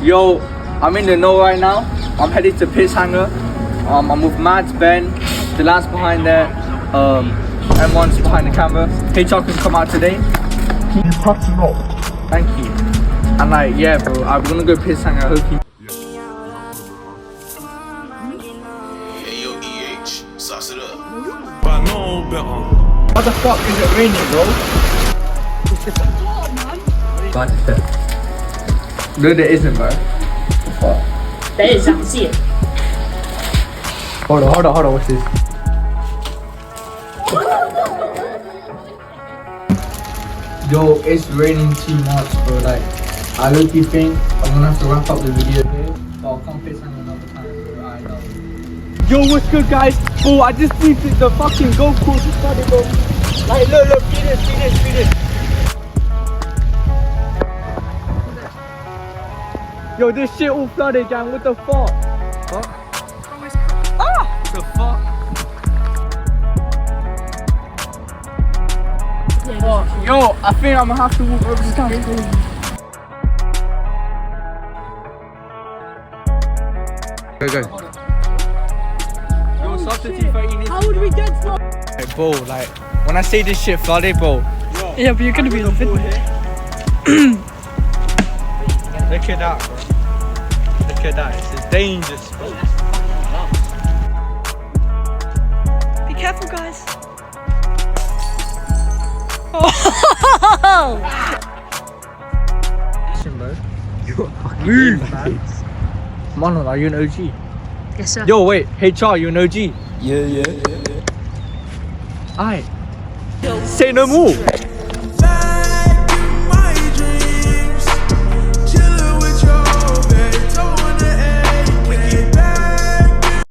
Yo, I'm in the know right now. I'm headed to Piss Hangar. I'm with Mads, Ben, the lads behind there. M1's behind the camera. HR can come out today. You touching up. Thank you. And like, yeah, bro, I'm gonna go Piss Hangar. I hope you. Hey yo, EH, sauce it up. But no better. What the fuck is it raining, bro? No, there isn't, bro. What? 等一下，谢。 Hold on, what's this? Yo, it's raining too much, bro. Like, I low-key think I'm gonna have to wrap up the video here. But I'll come face another time, bro. I know. Yo, what's good, guys? Bro, I just need the fucking golf course to start it, bro. Like, look, see this. Yo, this shit all flooded, gang. What the fuck? What? Ah! The fuck? What? Yo, I think I'm gonna have to walk over the town. Go. Yo, substitute 30 How would we get from? Hey, bro, like, when I say this shit flooded, bro. Yeah, but you're gonna be in the video. Look at that, bro. Look at that. It's dangerous, bro. Be careful, guys. Listen, bro. Move, man. Manon, are you an OG? Yes, sir. Yo, wait, HR, you an OG? Yeah. Aye. Say no more.